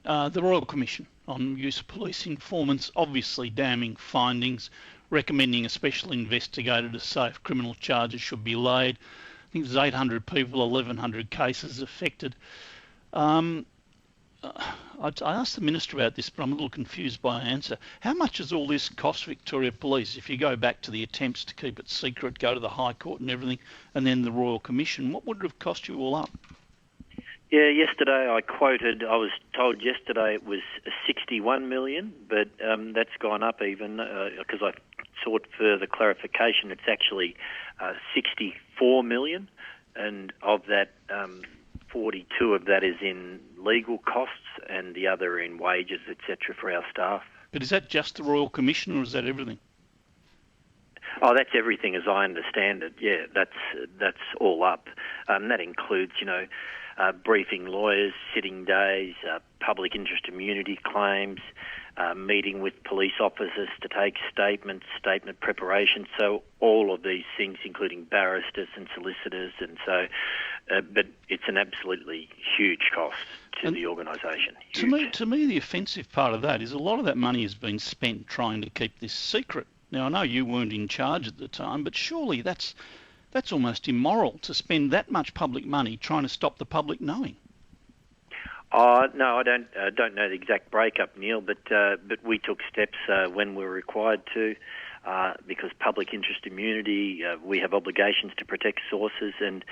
The Royal Commission on Use of Police Informants, obviously damning findings, recommending a special investigator to say if criminal charges should be laid. I think there's 800 people, 1,100 cases affected. I asked the Minister about this, but I'm a little confused by her answer. How much does all this cost Victoria Police? If you go back to the attempts to keep it secret, go to the High Court and everything, and then the Royal Commission, what would it have cost you all up? Yeah, yesterday I was told yesterday it was 61 million, but that's gone up even because I sought further clarification. It's actually 64 million, and of that, 42 of that is in legal costs and the other in wages, etc. for our staff. But is that just the Royal Commission or is that everything? Oh, that's everything as I understand it. Yeah, that's all up. That includes, briefing lawyers, sitting days, public interest immunity claims, meeting with police officers to take statements, statement preparation. So all of these things, including barristers and solicitors, and so. But it's an absolutely huge cost to the organisation. To me, the offensive part of that is a lot of that money has been spent trying to keep this secret. Now, I know you weren't in charge at the time, but surely that's almost immoral to spend that much public money trying to stop the public knowing. No, I don't know the exact breakup, Neil, but we took steps when we were required to. Because public interest immunity, we have obligations to protect sources, and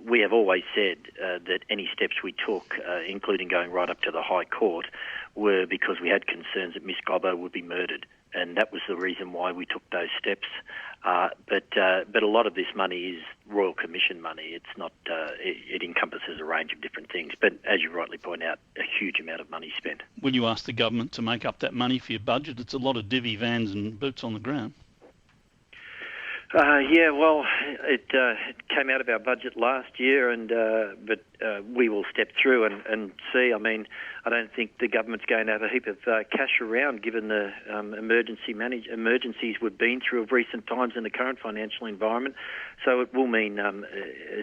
we have always said that any steps we took, including going right up to the High Court, were because we had concerns that Miss Gobbo would be murdered, and that was the reason why we took those steps. But a lot of this money is Royal Commission money. It's not. It encompasses a range of different things. But as you rightly point out, a huge amount of money spent. Will you ask the government to make up that money for your budget? It's a lot of divvy vans and boots on the ground. Yeah, well, it came out of our budget last year, but we will step through and see. I mean, I don't think the government's going to have a heap of cash around, given the emergencies we've been through of recent times in the current financial environment. So it will mean a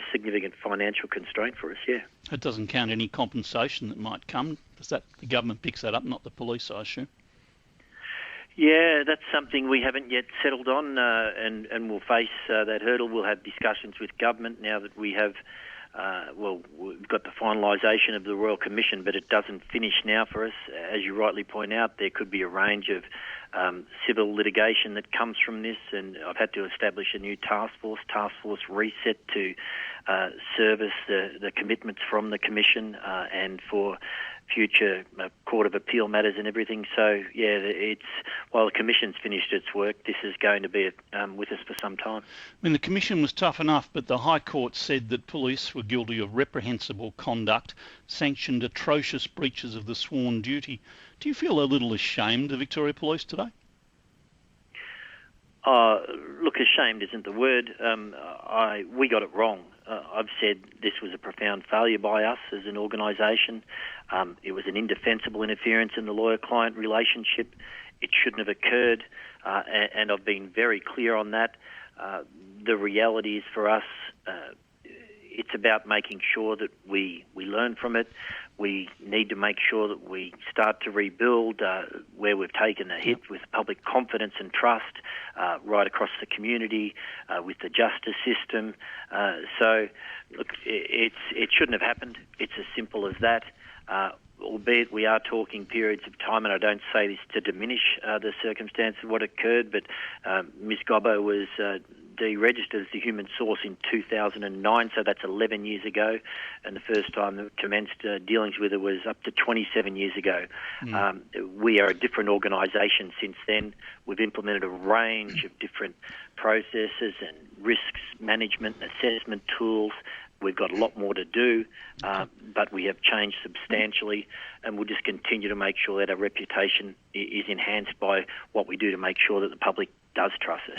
significant financial constraint for us. Yeah. It doesn't count any compensation that might come. The government picks that up, not the police, I assume. Yeah, that's something we haven't yet settled on, and we'll face that hurdle. We'll have discussions with government now that we have, we've got the finalisation of the Royal Commission, but it doesn't finish now for us. As you rightly point out, there could be a range of civil litigation that comes from this, and I've had to establish a new task force reset to service the commitments from the Commission and for future Court of Appeal matters and everything. So, yeah, while the Commission's finished its work, this is going to be with us for some time. I mean, the Commission was tough enough, but the High Court said that police were guilty of reprehensible conduct, sanctioned atrocious breaches of the sworn duty. Do you feel a little ashamed of Victoria Police today? Look, ashamed isn't the word. We got it wrong. I've said this was a profound failure by us as an organisation. It was an indefensible interference in the lawyer-client relationship. It shouldn't have occurred, and I've been very clear on that. The reality is for us, it's about making sure that we learn from it. We need to make sure that we start to rebuild where we've taken a hit with public confidence and trust right across the community, with the justice system. So, look, it shouldn't have happened. It's as simple as that. Albeit we are talking periods of time, and I don't say this to diminish the circumstances of what occurred, but Ms Gobbo was deregistered as the human source in 2009, so that's 11 years ago, and the first time that commenced dealings with her was up to 27 years ago. We are a different organisation since then. We've implemented a range of different processes and risks management and assessment tools. We've got a lot more to do, but we have changed substantially, and we'll just continue to make sure that our reputation is enhanced by what we do to make sure that the public does trust us.